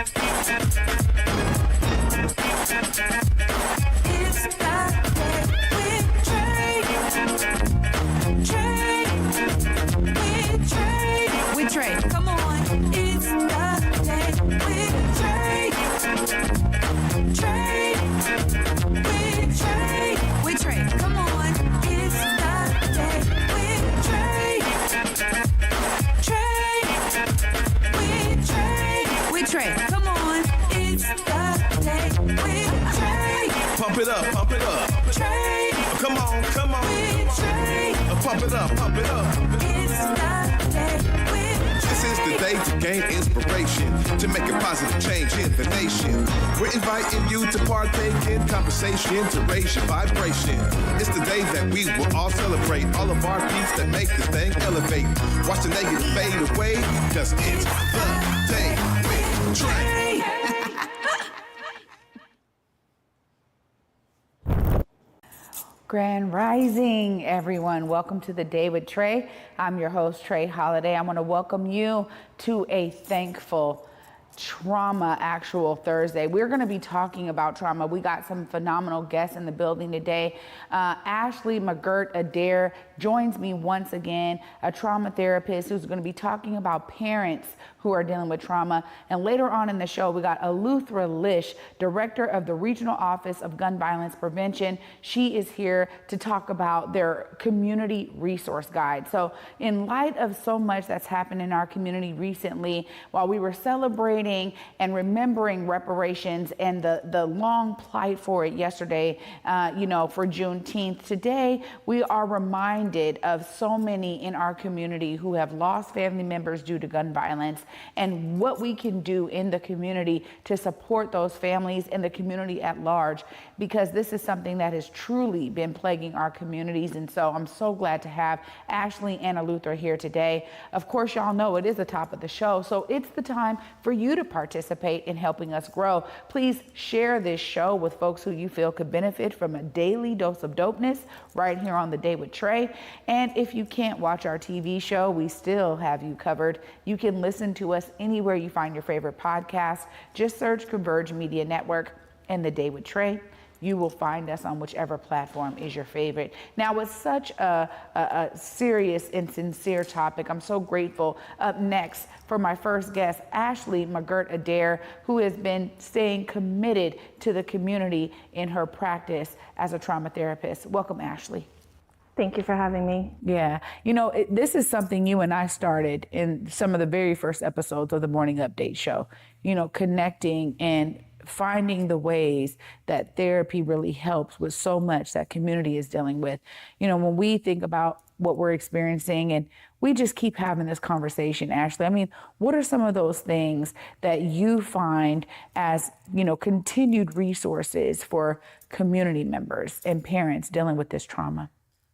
Trae, come on. It's the day with Trae. Trae, with Trae. With Trae, come on. It's the day with Trae. Trae, with Trae. With Trae, come on. It's the day with Trae. Pump it up, pump it up. Trae, come on, come on. With Trae. Pump it up, pump it up. It's the day with This is the day to gain inspiration, to make a positive change in the nation. We're inviting you to partake in conversation, to raise your vibration. It's the day that we will all celebrate all of our peace that make this thing elevate. Watch the negative fade away, cause it's the day with Trae. Grand Rising, everyone. Welcome to the Day with Trae. I'm your host, Trae Holiday. I want to welcome you to a thankful Trauma Actual Thursday. We're going to be talking about trauma. We got some phenomenal guests in the building today. Ashley McGirt-Adair joins me once again, a trauma therapist who's going to be talking about parents who are dealing with trauma. And later on in the show, we got Eleuthera Lisch, director of the Regional Office of Gun Violence Prevention. She is here to talk about their community resource guide. So in light of so much that's happened in our community recently, while we were celebrating and remembering reparations and the long plight for it yesterday, for Juneteenth, today we are reminded of so many in our community who have lost family members due to gun violence, and what we can do in the community to support those families and the community at large, because this is something that has truly been plaguing our communities. And so I'm so glad to have Ashley and Eleuthera here today. Of course, y'all know it is the top of the show, so it's the time for you to participate in helping us grow. Please share this show with folks who you feel could benefit from a daily dose of dopeness right here on The Day with Trae. And if you can't watch our TV show, we still have you covered. You can listen to us anywhere you find your favorite podcast. Just search Converge Media Network and The Day with Trae. You will find us on whichever platform is your favorite. Now, with such a serious and sincere topic, I'm so grateful. Up next, for my first guest, Ashley McGirt-Adair, who has been staying committed to the community in her practice as a trauma therapist. Welcome, Ashley. Thank you for having me. Yeah. This is something you and I started in some of the very first episodes of the Morning Update show, connecting and finding the ways that therapy really helps with so much that community is dealing with. When we think about what we're experiencing, and we just keep having this conversation, Ashley, what are some of those things that you find as, continued resources for community members and parents dealing with this trauma?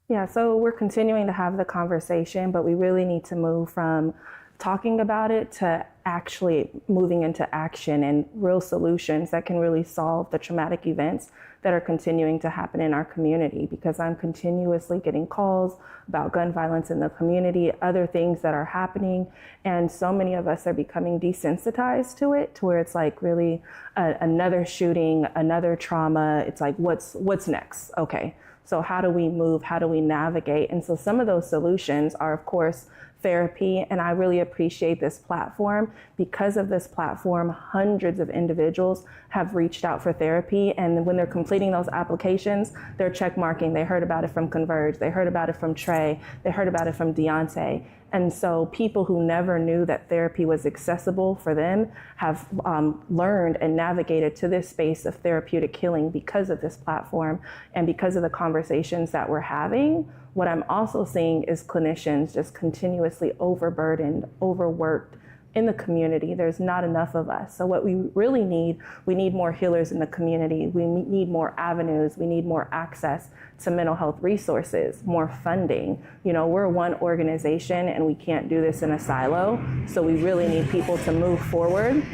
Yeah, so we're continuing to have the conversation, but we really need to move from talking about it to actually moving into action and real solutions that can really solve the traumatic events that are continuing to happen in our community, because I'm continuously getting calls about gun violence in the community, other things that are happening, and so many of us are becoming desensitized to it, to where it's like really another shooting, another trauma. It's like, what's next? Okay, so how do we move? How do we navigate? And so some of those solutions are, of course, therapy. And I really appreciate this platform. Because of this platform, hundreds of individuals have reached out for therapy. And when they're completing those applications, they're check marking. They heard about it from Converge. They heard about it from Trae. They heard about it from Deontay. And so people who never knew that therapy was accessible for them have learned and navigated to this space of therapeutic healing because of this platform and because of the conversations that we're having. What I'm also seeing is clinicians just continuously overburdened, overworked in the community. There's not enough of us. So what we really need, we need more healers in the community. We need more avenues. We need more access to mental health resources, more funding. We're one organization and we can't do this in a silo. So we really need people to move forward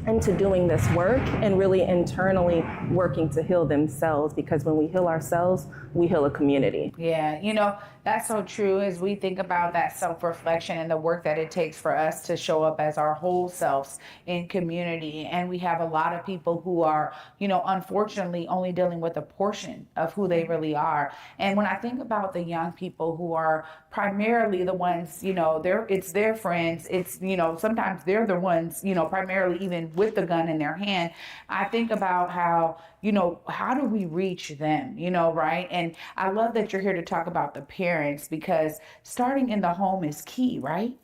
into doing this work and really internally working to heal themselves, because when we heal ourselves, we heal a community. Yeah, that's so true as we think about that self-reflection and the work that it takes for us to show up as our whole selves in community. And we have a lot of people who are, unfortunately only dealing with a portion of who they really are. And when I think about the young people who are primarily the ones, it's their friends, it's, sometimes they're the ones, primarily even with the gun in their hand, I think about how do we reach them, right? And I love that you're here to talk about the parents, because starting in the home is key, right?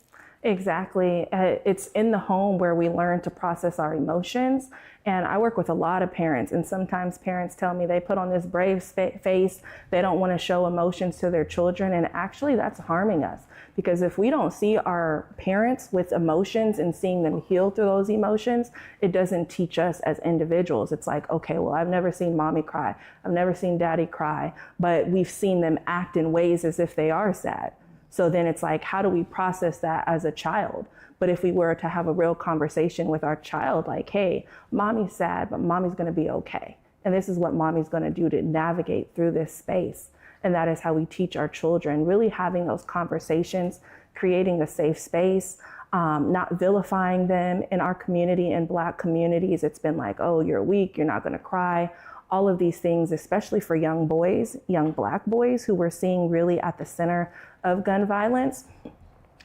Exactly. It's in the home where we learn to process our emotions. And I work with a lot of parents, and sometimes parents tell me they put on this brave face, they don't want to show emotions to their children, and actually that's harming us. Because if we don't see our parents with emotions and seeing them heal through those emotions, it doesn't teach us as individuals. It's like, okay, well, I've never seen mommy cry, I've never seen daddy cry, but we've seen them act in ways as if they are sad. So then it's like, how do we process that as a child? But if we were to have a real conversation with our child, like, hey, mommy's sad, but mommy's going to be okay. And this is what mommy's going to do to navigate through this space. And that is how we teach our children, really having those conversations, creating a safe space, not vilifying them. In our community, in Black communities, it's been like, oh, you're weak, you're not going to cry. All of these things, especially for young boys, young Black boys who we're seeing really at the center of gun violence.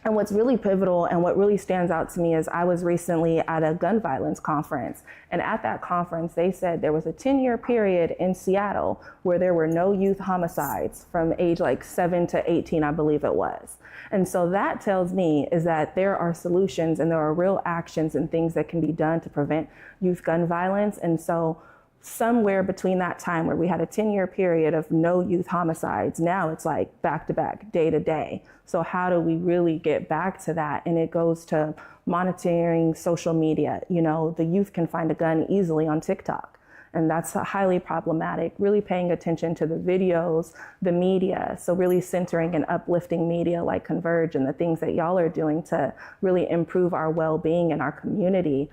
And what's really pivotal and what really stands out to me is I was recently at a gun violence conference. And at that conference, they said there was a 10-year period in Seattle where there were no youth homicides from age like 7 to 18, I believe it was. And so that tells me is that there are solutions and there are real actions and things that can be done to prevent youth gun violence. And so somewhere between that time where we had a 10-year period of no youth homicides, now it's like back to back, day to day. So how do we really get back to that? And it goes to monitoring social media. The youth can find a gun easily on TikTok, and that's highly problematic. Really paying attention to the videos, the media. So really centering and uplifting media like Converge and the things that y'all are doing to really improve our well-being in our community.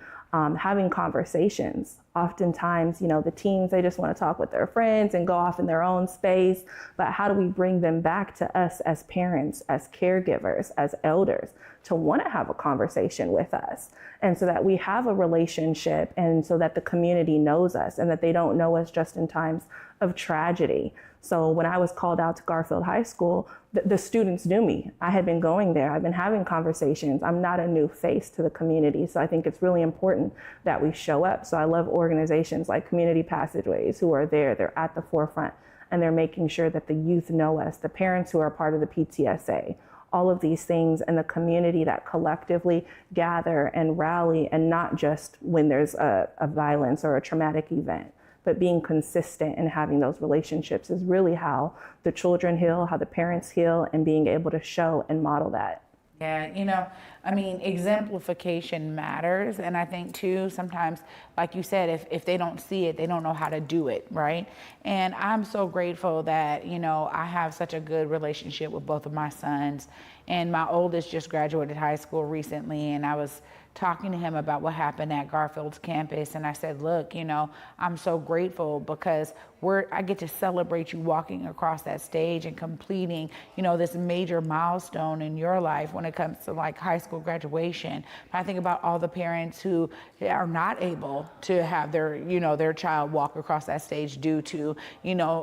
Having conversations. Oftentimes, the teens, they just want to talk with their friends and go off in their own space. But how do we bring them back to us as parents, as caregivers, as elders, to want to have a conversation with us? And so that we have a relationship, and so that the community knows us and that they don't know us just in times of tragedy. So when I was called out to Garfield High School, the students knew me. I had been going there. I've been having conversations. I'm not a new face to the community. So I think it's really important that we show up. So I love organizations like Community Passageways who are there. They're at the forefront and they're making sure that the youth know us, the parents who are part of the PTSA, all of these things, and the community that collectively gather and rally, and not just when there's a violence or a traumatic event. But being consistent and having those relationships is really how the children heal, how the parents heal, and being able to show and model that. Yeah, exemplification matters. And I think too, sometimes, like you said, if they don't see it, they don't know how to do it, right? And I'm so grateful that, I have such a good relationship with both of my sons. And my oldest just graduated high school recently, and I was talking to him about what happened at Garfield's campus. And I said, look, I'm so grateful because I get to celebrate you walking across that stage and completing, this major milestone in your life when it comes to like high school graduation. I think about all the parents who are not able to have their child walk across that stage due to,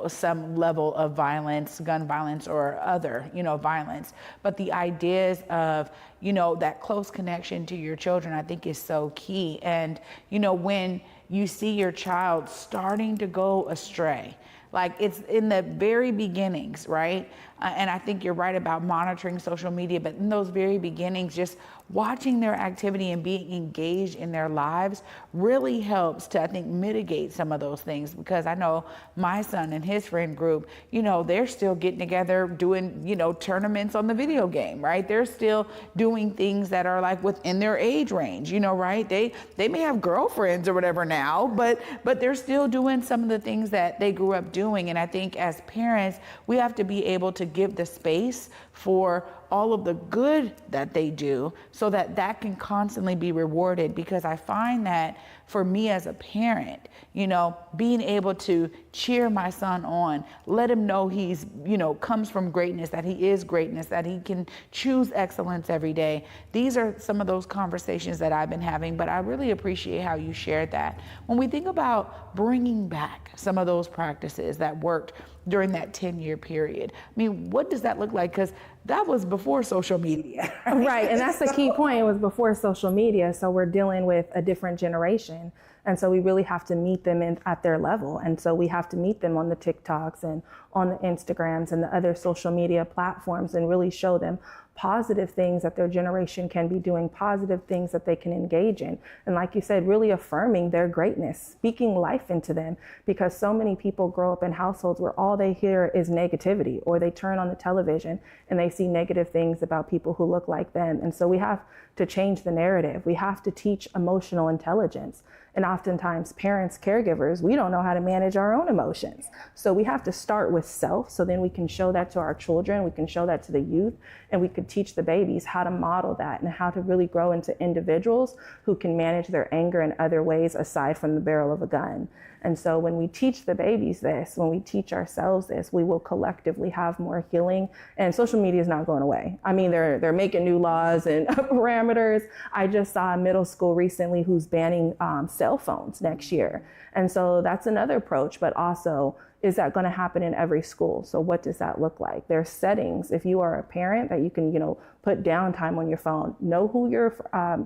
some level of violence, gun violence or other, violence. But the ideas of, that close connection to your children, I think is so key. And, when you see your child starting to go astray, like it's in the very beginnings, right? And I think you're right about monitoring social media, but in those very beginnings, just watching their activity and being engaged in their lives really helps to, I think, mitigate some of those things. Because I know my son and his friend group, they're still getting together doing, tournaments on the video game, right? They're still doing things that are like within their age range, right? They may have girlfriends or whatever now, but they're still doing some of the things that they grew up doing. And I think as parents, we have to be able to give the space for all of the good that they do so that that can constantly be rewarded. Because I find that for me as a parent, you know, being able to cheer my son on, let him know he's, you know, comes from greatness, that he is greatness, that he can choose excellence every day. These are some of those conversations that I've been having, but I really appreciate how you shared that. When we think about bringing back some of those practices that worked during that 10-year period, I mean, what does that look like? Because that was before social media. Right, and that's the key point. It was before social media, so we're dealing with a different generation. And so we really have to meet them at their level. And so we have to meet them on the TikToks and on the Instagrams and the other social media platforms and really show them positive things that their generation can be doing, positive things that they can engage in. And like you said, really affirming their greatness, speaking life into them, because so many people grow up in households where all they hear is negativity, or they turn on the television and they see negative things about people who look like them. And so we have to change the narrative. We have to teach emotional intelligence. And oftentimes parents, caregivers, we don't know how to manage our own emotions. So we have to start with self, so then we can show that to our children, we can show that to the youth, and we could teach the babies how to model that and how to really grow into individuals who can manage their anger in other ways aside from the barrel of a gun. And so when we teach the babies this, when we teach ourselves this, we will collectively have more healing. And social media is not going away. I mean, they're making new laws and parameters. I just saw a middle school recently who's banning cell phones next year. And so that's another approach, but also, is that going to happen in every school? So what does that look like? There's settings, if you are a parent, that you can, you know, put downtime on your phone, know who your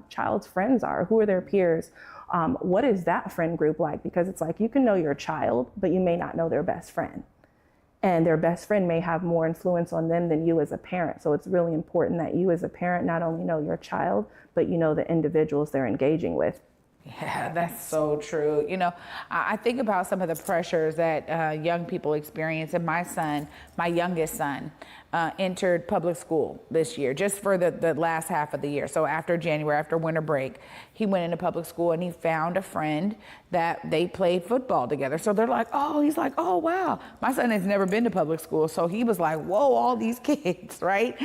child's friends are, who are their peers. What is that friend group like? Because it's like, you can know your child, but you may not know their best friend. And their best friend may have more influence on them than you as a parent. So it's really important that you as a parent not only know your child, but you know the individuals they're engaging with. Yeah, that's so true. You know, I think about some of the pressures that young people experience. And my son, my youngest son, entered public school this year, just for the last half of the year. So after January, after winter break, he went into public school and he found a friend that they played football together. So they're like, oh, he's like, oh, wow. My son has never been to public school. So he was like, whoa, all these kids, right?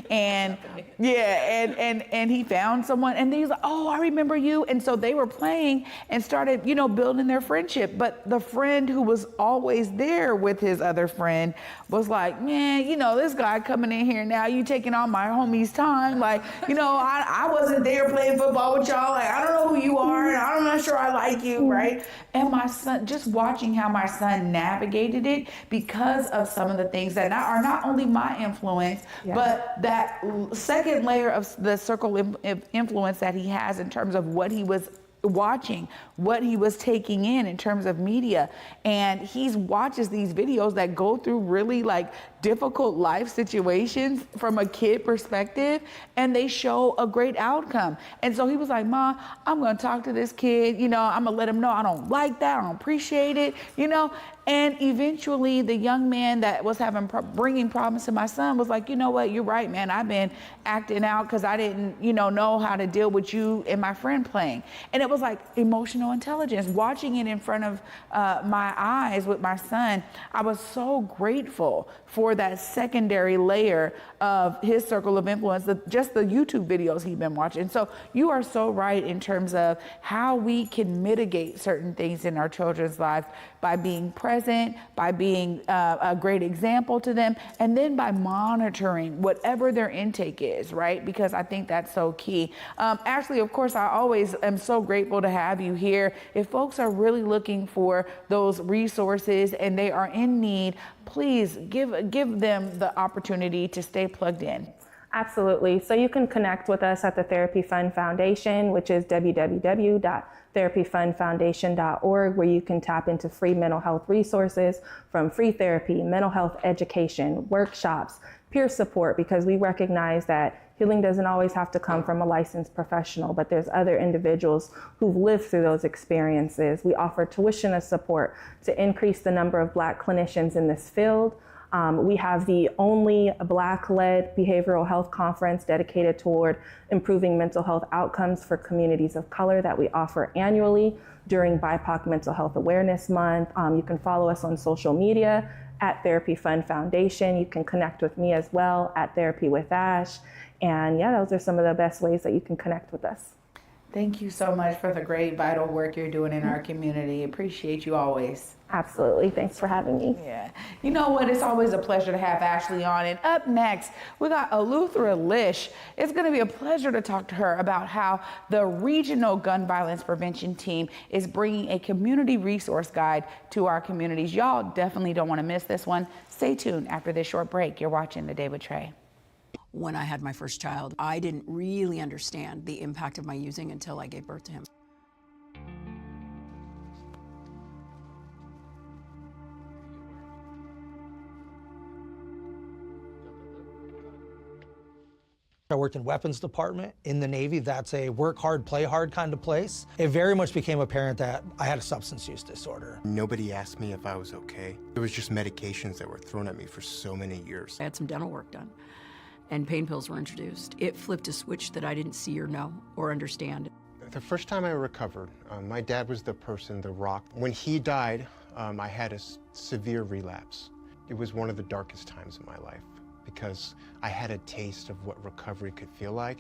And yeah, and he found someone and he's like, oh, I remember you. And so they were playing and started, you know, building their friendship. But the friend who was always there with his other friend was like, man, you know, this guy coming in here now, you taking all my homies' time. Like, you know, I wasn't there playing football with y'all. Like, I don't know who you are, and I'm not sure I like you, right? And my son, just watching how my son navigated it because of some of the things that are not only my influence, but that second layer of the circle of influence that he has in terms of what he was watching, what he was taking in terms of media. And he watches these videos that go through really like difficult life situations from a kid perspective, and they show a great outcome. And so he was like, Ma, I'm going to talk to this kid, you know, I'm going to let him know I don't like that, I don't appreciate it, you know. And eventually the young man that was bringing problems to my son was like, you know what, you're right, man. I've been acting out because I didn't, you know how to deal with you and my friend playing. And it was like emotional intelligence. Watching it in front of my eyes with my son, I was so grateful for that secondary layer of his circle of influence, just the YouTube videos he'd been watching. So you are so right in terms of how we can mitigate certain things in our children's lives by being present, by being a great example to them, and then by monitoring whatever their intake is, right? Because I think that's so key. Ashley, of course, I always am so grateful to have you here. If folks are really looking for those resources and they are in need, please give them the opportunity to stay plugged in. Absolutely. So you can connect with us at the Therapy Fund Foundation, which is www.therapyfundfoundation.org, where you can tap into free mental health resources from free therapy, mental health education, workshops, peer support, because we recognize that healing doesn't always have to come from a licensed professional, but there's other individuals who've lived through those experiences. We offer tuition support to increase the number of Black clinicians in this field. We have the only Black-led behavioral health conference dedicated toward improving mental health outcomes for communities of color that we offer annually during BIPOC Mental Health Awareness Month. You can follow us on social media at Therapy Fund Foundation. You can connect with me as well at Therapy with Ash. And yeah, those are some of the best ways that you can connect with us. Thank you so much for the great, vital work you're doing in our community. Appreciate you always. Absolutely. Thanks for having me. Yeah. You know what? It's always a pleasure to have Ashley on. And up next, we got Eleuthera Lisch. It's going to be a pleasure to talk to her about how the regional gun violence prevention team is bringing a community resource guide to our communities. Y'all definitely don't want to miss this one. Stay tuned after this short break. You're watching The Day with Trae. When I had my first child, I didn't really understand the impact of my using until I gave birth to him. I worked in weapons department in the Navy. That's a work hard, play hard kind of place. It very much became apparent that I had a substance use disorder. Nobody asked me if I was okay. It was just medications that were thrown at me for so many years. I had some dental work done, and pain pills were introduced. It flipped a switch that I didn't see or know or understand. The first time I recovered, my dad was the person, the rock. When he died, I had a severe relapse. It was one of the darkest times in my life because I had a taste of what recovery could feel like.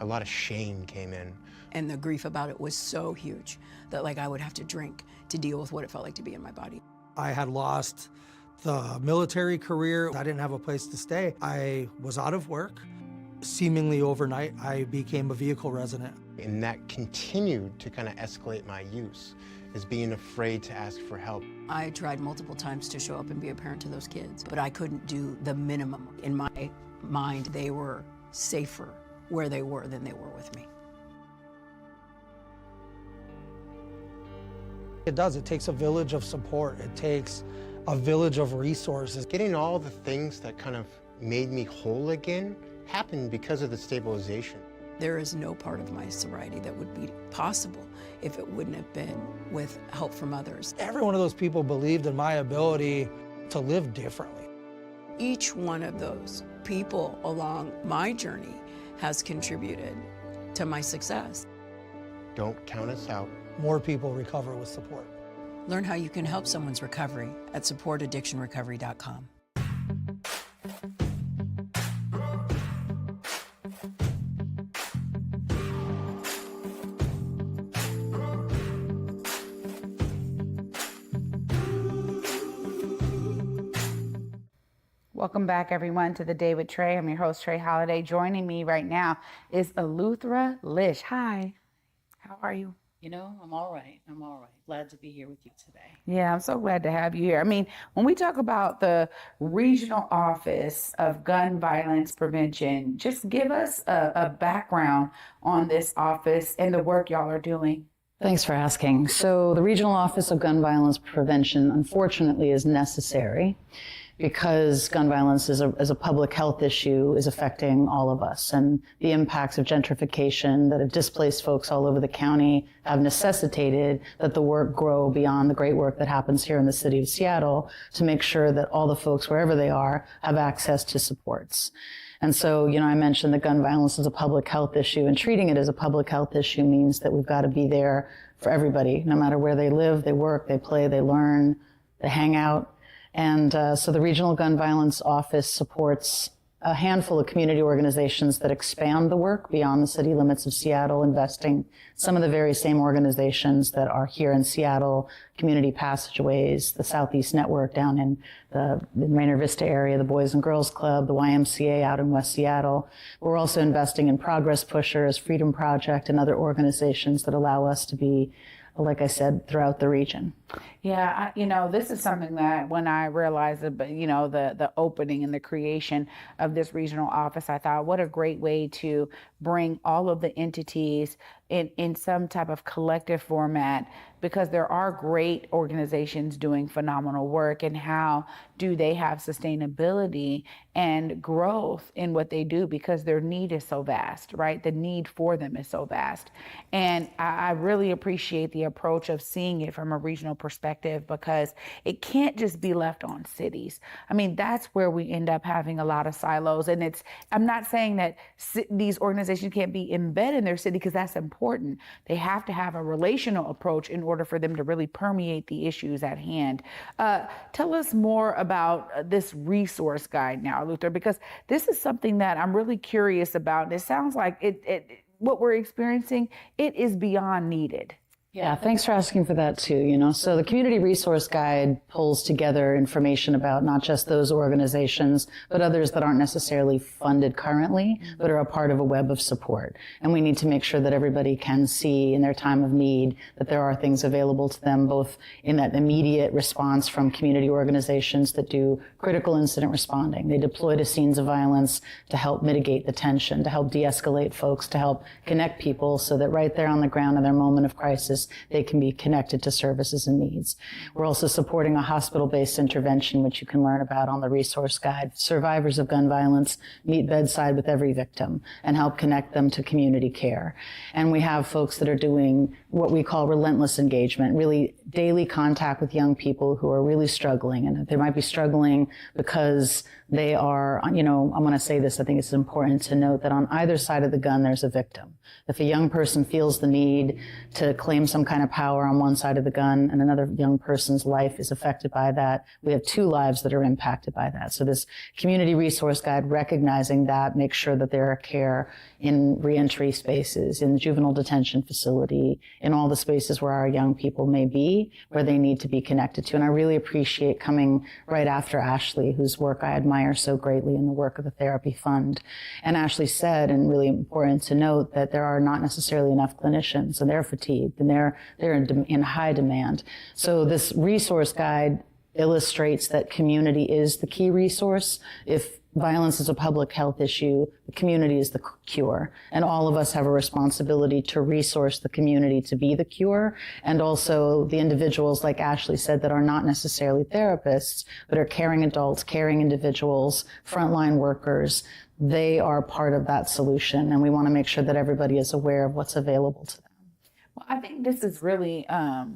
A lot of shame came in. And the grief about it was so huge that I would have to drink to deal with what it felt like to be in my body. I had lost the military career. I didn't have a place to stay. I was out of work. Seemingly overnight, I became a vehicle resident. And that continued to kind of escalate my use, is being afraid to ask for help. I tried multiple times to show up and be a parent to those kids, but I couldn't do the minimum. In my mind, they were safer where they were than they were with me. It does. It takes a village of support. It takes a village of resources. Getting all the things that kind of made me whole again happened because of the stabilization. There is no part of my sobriety that would be possible if it wouldn't have been with help from others. Every one of those people believed in my ability to live differently. Each one of those people along my journey has contributed to my success. Don't count us out. More people recover with support. Learn how you can help someone's recovery at supportaddictionrecovery.com. Welcome back, everyone, to The Day with Trae. I'm your host, Trae Holiday. Joining me right now is Eleuthera Lisch. Hi. How are you? You know, I'm all right. Glad to be here with you today. Yeah, I'm so glad to have you here. I mean, when we talk about the Regional Office of Gun Violence Prevention, just give us a background on this office and the work y'all are doing. Thanks for asking. So the Regional Office of Gun Violence Prevention, unfortunately, is necessary because gun violence is a public health issue is affecting all of us. And the impacts of gentrification that have displaced folks all over the county have necessitated that the work grow beyond the great work that happens here in the city of Seattle to make sure that all the folks, wherever they are, have access to supports. And so, you know, I mentioned that gun violence is a public health issue, and treating it as a public health issue means that we've got to be there for everybody, no matter where they live, they work, they play, they learn, they hang out. And so the Regional Gun Violence Office supports a handful of community organizations that expand the work beyond the city limits of Seattle, investing some of the very same organizations that are here in Seattle, Community Passageways, the Southeast Network down in the Rainier Vista area, the Boys and Girls Club, the YMCA out in West Seattle. We're also investing in Progress Pushers, Freedom Project, and other organizations that allow us to be, like I said, throughout the region. Yeah, you know, this is something that when I realized that, you know, the opening and the creation of this regional office, I thought, what a great way to bring all of the entities in some type of collective format, because there are great organizations doing phenomenal work, and how do they have sustainability and growth in what they do, because their need is so vast, right? The need for them is so vast. And I really appreciate the approach of seeing it from a regional perspective, because it can't just be left on cities. I mean, that's where we end up having a lot of silos. And I'm not saying that these organizations organizations can't be embedded in their city because that's important. They have to have a relational approach in order for them to really permeate the issues at hand. Tell us more about this resource guide now, Eleuthera, because this is something that I'm really curious about. And it sounds like what we're experiencing, it is beyond needed. Yeah, thanks for asking for that too. So the Community Resource Guide pulls together information about not just those organizations, but others that aren't necessarily funded currently, but are a part of a web of support. And we need to make sure that everybody can see in their time of need that there are things available to them, both in that immediate response from community organizations that do critical incident responding. They deploy to scenes of violence to help mitigate the tension, to help de-escalate folks, to help connect people so that right there on the ground in their moment of crisis, they can be connected to services and needs. We're also supporting a hospital-based intervention, which you can learn about on the resource guide. Survivors of gun violence meet bedside with every victim and help connect them to community care. And we have folks that are doing what we call relentless engagement, really daily contact with young people who are really struggling. And they might be struggling because they are, I'm going to say this, I think it's important to note that on either side of the gun, there's a victim. If a young person feels the need to claim some kind of power on one side of the gun and another young person's life is affected by that, we have two lives that are impacted by that. So this community resource guide, recognizing that, makes sure that there are care in reentry spaces, in the juvenile detention facility, in all the spaces where our young people may be, where they need to be connected to. And I really appreciate coming right after Ashley, whose work I admire so greatly in the work of the Therapy Fund. And Ashley said, and really important to note, that there are not necessarily enough clinicians, and they're fatigued, and they're in high demand. So this resource guide illustrates that community is the key resource. If violence is a public health issue, the community is the cure. And all of us have a responsibility to resource the community to be the cure. And also the individuals, like Ashley said, that are not necessarily therapists, but are caring adults, caring individuals, frontline workers. They are part of that solution. And we want to make sure that everybody is aware of what's available to them. Well, I think this is really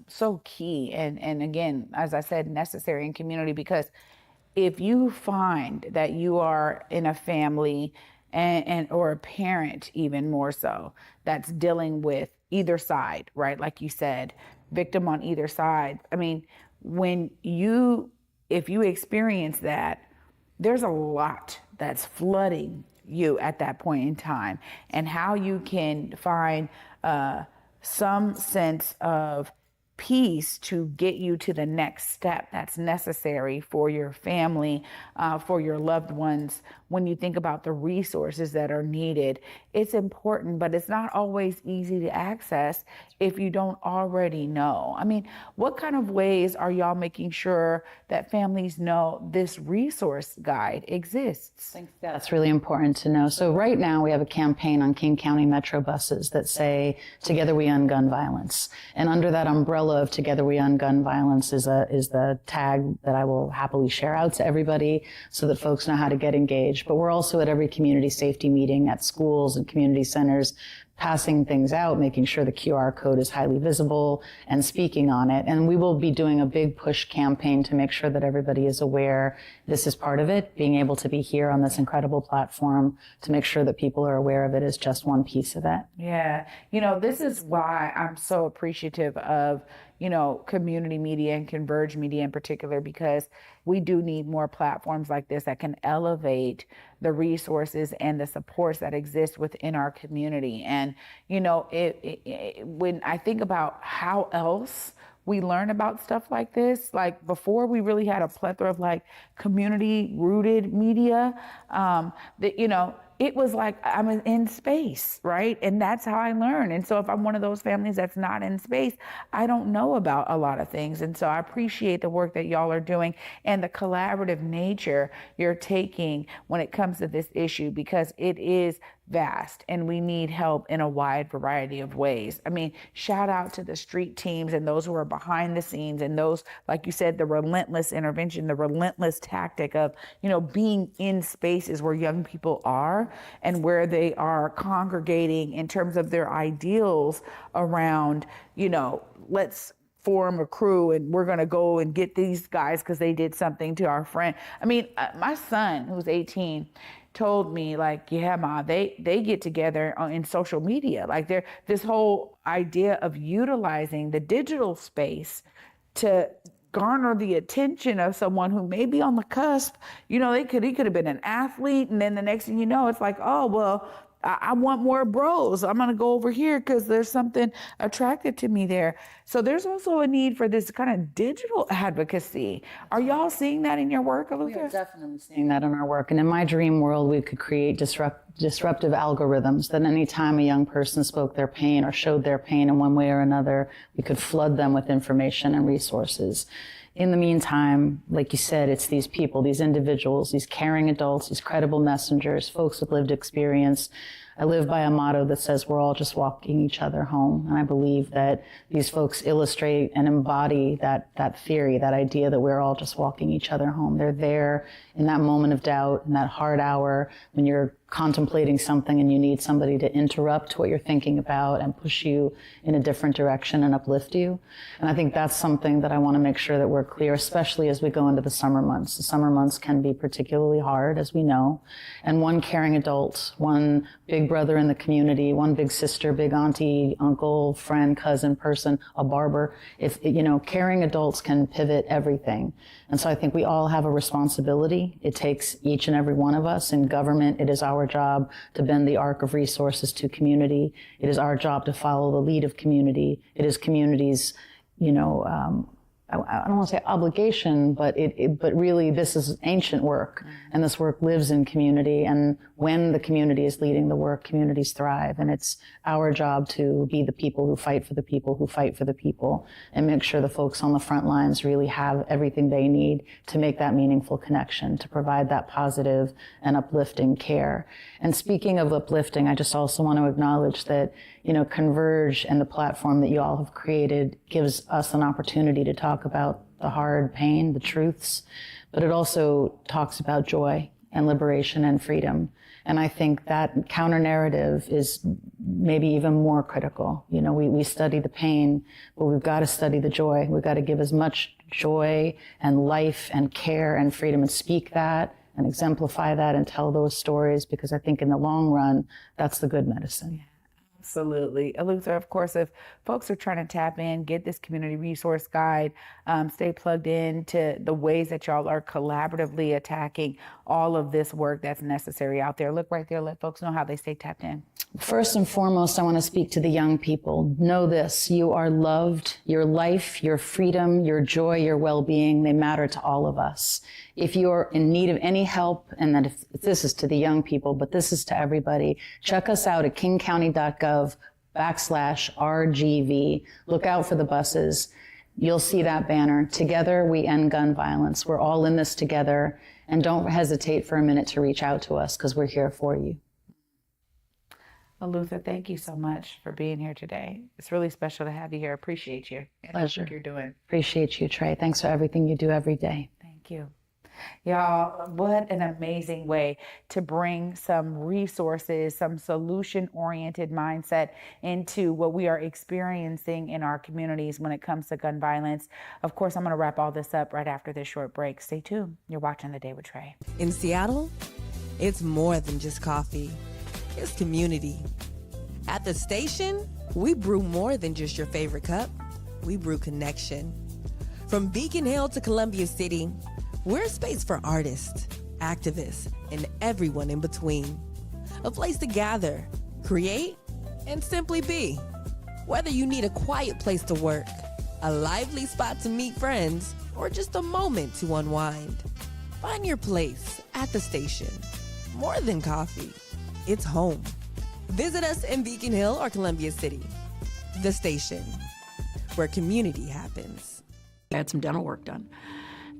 so key. And again, as I said, necessary in community, because if you find that you are in a family and or a parent, even more so, that's dealing with either side, right? Like you said, victim on either side. I mean, if you experience that, there's a lot that's flooding you at that point in time, and how you can find some sense of peace to get you to the next step that's necessary for your family, for your loved ones. When you think about the resources that are needed, it's important, but it's not always easy to access if you don't already know. I mean, what kind of ways are y'all making sure that families know this resource guide exists? I think that's really important to know. So right now we have a campaign on King County Metro buses that say, "Together we end gun violence." And under that umbrella of "Together we end gun violence" is the tag that I will happily share out to everybody so that folks know how to get engaged. But we're also at every community safety meeting at schools and community centers, passing things out, making sure the QR code is highly visible and speaking on it. And we will be doing a big push campaign to make sure that everybody is aware this is part of it. Being able to be here on this incredible platform to make sure that people are aware of it is just one piece of it. Yeah. This is why I'm so appreciative of, community media and Converge media in particular, because we do need more platforms like this that can elevate the resources and the supports that exist within our community. And, when I think about how else we learn about stuff like this, like before we really had a plethora of community rooted media, it was like I'm in space, right? And that's how I learn. And so if I'm one of those families that's not in space, I don't know about a lot of things. And so I appreciate the work that y'all are doing and the collaborative nature you're taking when it comes to this issue, because it is vast and we need help in a wide variety of ways. I mean, shout out to the street teams and those who are behind the scenes, and those, like you said, the relentless intervention, the relentless tactic of, being in spaces where young people are and where they are congregating in terms of their ideals around, let's form a crew and we're going to go and get these guys because they did something to our friend. I mean, my son, who's 18, told me, like, yeah, Ma, they get together in social media. Like, this whole idea of utilizing the digital space to garner the attention of someone who may be on the cusp. You know, he could have been an athlete, and then the next thing you know, it's like, oh, well, I want more bros. I'm going to go over here because there's something attractive to me there. So there's also a need for this kind of digital advocacy. Are y'all seeing that in your work, Eleuthera? We are definitely seeing that in our work. And in my dream world, we could create disruptive algorithms that anytime a young person spoke their pain or showed their pain in one way or another, we could flood them with information and resources. In the meantime, like you said, it's these people, these individuals, these caring adults, these credible messengers, folks with lived experience. I live by a motto that says we're all just walking each other home. And I believe that these folks illustrate and embody that theory, that idea that we're all just walking each other home. They're there in that moment of doubt, in that hard hour when you're contemplating something and you need somebody to interrupt what you're thinking about and push you in a different direction and uplift you. And I think that's something that I want to make sure that we're clear, especially as we go into the summer months. The summer months can be particularly hard, as we know. And one caring adult, one big brother in the community, one big sister, big auntie, uncle, friend, cousin, person, a barber, caring adults can pivot everything. And so I think we all have a responsibility. It takes each and every one of us. In government, it is our job to bend the arc of resources to community. It is our job to follow the lead of community. It is community's, I don't want to say obligation, but but really this is ancient work, and this work lives in community. And when the community is leading the work, communities thrive. And it's our job to be the people who fight for the people who fight for the people, and make sure the folks on the front lines really have everything they need to make that meaningful connection, to provide that positive and uplifting care. And speaking of uplifting, I just also want to acknowledge that, Converge and the platform that you all have created gives us an opportunity to talk about the hard pain, the truths, but it also talks about joy and liberation and freedom. And I think that counter narrative is maybe even more critical. We study the pain, but we've got to study the joy. We've got to give as much joy and life and care and freedom and speak that and exemplify that and tell those stories, because I think in the long run, that's the good medicine. Absolutely. Eleuthera, of course, if folks are trying to tap in, get this community resource guide, stay plugged in to the ways that y'all are collaboratively attacking all of this work that's necessary out there. Look right there. Let folks know how they stay tapped in. First and foremost, I want to speak to the young people. Know this: you are loved. Your life, your freedom, your joy, your well-being, they matter to all of us. If you're in need of any help, and that if this is to the young people, but this is to everybody, check us out at kingcounty.gov/RGV. Look out for the buses. You'll see that banner. Together, we end gun violence. We're all in this together. And don't hesitate for a minute to reach out to us, because we're here for you. Eleuthera, thank you so much for being here today. It's really special to have you here. Appreciate you. Pleasure. What you're doing. Appreciate you, Trae. Thanks for everything you do every day. Thank you. Y'all, what an amazing way to bring some resources, some solution-oriented mindset into what we are experiencing in our communities when it comes to gun violence. Of course, I'm going to wrap all this up right after this short break. Stay tuned. You're watching The Day with Trae. In Seattle, it's more than just coffee. It's community. At the station, we brew more than just your favorite cup. We brew connection. From Beacon Hill to Columbia City, we're a space for artists, activists, and everyone in between. A place to gather, create, and simply be. Whether you need a quiet place to work, a lively spot to meet friends, or just a moment to unwind, find your place at the station. More than coffee, it's home. Visit us in Beacon Hill or Columbia City. The Station, where community happens. I had some dental work done,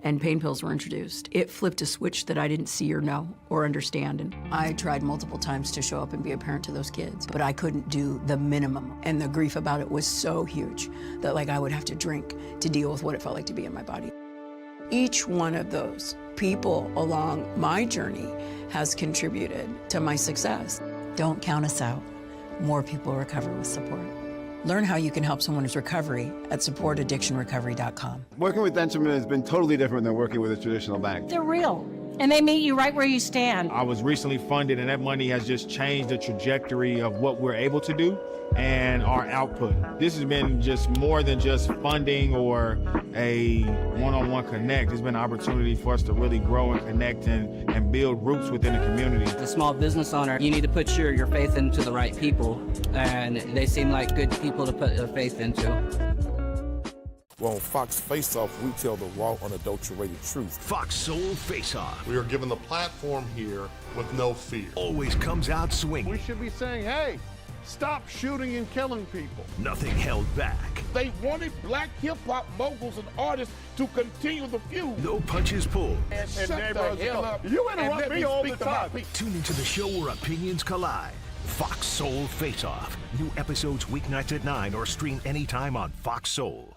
and pain pills were introduced. It flipped a switch that I didn't see or know or understand. And I tried multiple times to show up and be a parent to those kids, but I couldn't do the minimum. And the grief about it was so huge that I would have to drink to deal with what it felt like to be in my body. Each one of those people along my journey has contributed to my success. Don't count us out. More people recover with support. Learn how you can help someone's recovery at supportaddictionrecovery.com. Working with Dentalman has been totally different than working with a traditional bank. They're real, and they meet you right where you stand. I was recently funded, and that money has just changed the trajectory of what we're able to do and our output. This has been just more than just funding or a one-on-one connect. It's been an opportunity for us to really grow and connect and build roots within the community. As a small business owner, you need to put your faith into the right people, and they seem like good people to put their faith into. Well, on Fox Face Off, we tell the raw, unadulterated truth. Fox Soul Face Off. We are given the platform here with no fear. Always comes out swinging. We should be saying, hey, stop shooting and killing people. Nothing held back. They wanted black hip-hop moguls and artists to continue the feud. No punches pulled. Shut the hell up. You interrupt me all the time. Tune into the show where opinions collide. Fox Soul Face Off. New episodes weeknights at 9 or stream anytime on Fox Soul.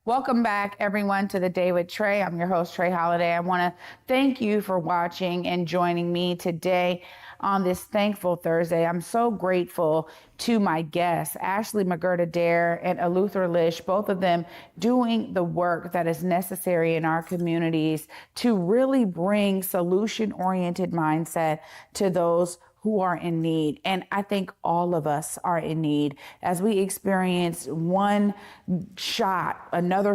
Welcome back, everyone, to The Day with Trae. I'm your host, Trae Holiday. I want to thank you for watching and joining me today on this Thankful Thursday. I'm so grateful to my guests, Ashley McGirt-Adair and Eleuthera Lisch, both of them doing the work that is necessary in our communities to really bring solution-oriented mindset to those who are in need. And I think all of us are in need as we experience one shot, another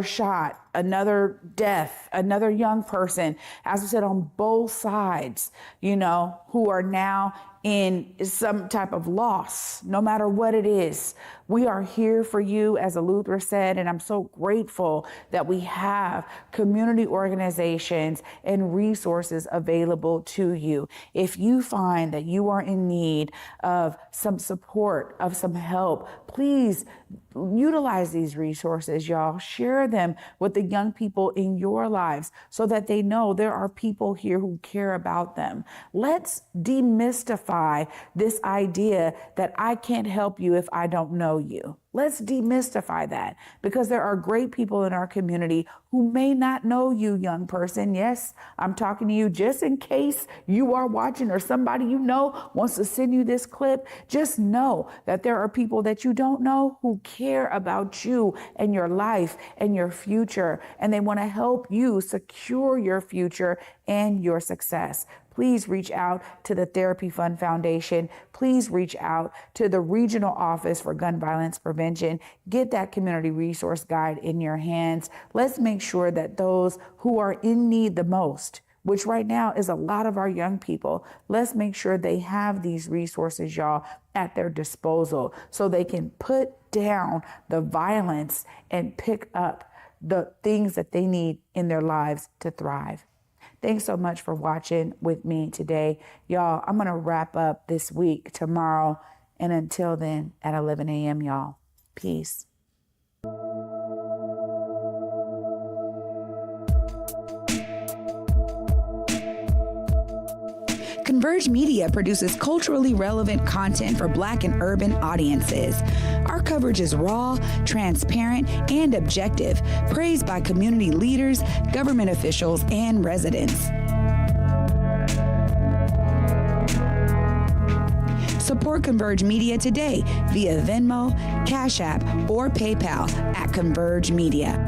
death, another young person, as I said, on both sides, who are now in some type of loss, no matter what it is. We are here for you, as Eleuthera said, and I'm so grateful that we have community organizations and resources available to you. If you find that you are in need of some support, of some help, please utilize these resources, y'all. Share them with the young people in your lives so that they know there are people here who care about them. Let's demystify this idea that I can't help you if I don't know you. Let's demystify that, because there are great people in our community who may not know you, young person. Yes, I'm talking to you just in case you are watching or somebody you know wants to send you this clip. Just know that there are people that you don't know who care about you and your life and your future, and they want to help you secure your future and your success. Please reach out to the Therapy Fund Foundation. Please reach out to the Regional Office for Gun Violence Prevention. Get that community resource guide in your hands. Let's make sure that those who are in need the most, which right now is a lot of our young people, let's make sure they have these resources, y'all, at their disposal so they can put down the violence and pick up the things that they need in their lives to thrive. Thanks so much for watching with me today. Y'all, I'm going to wrap up this week tomorrow. And until then, at 11 a.m., y'all. Peace. Converge Media produces culturally relevant content for Black and urban audiences. Our coverage is raw, transparent, and objective, praised by community leaders, government officials, and residents. Support Converge Media today via Venmo, Cash App, or PayPal at Converge Media.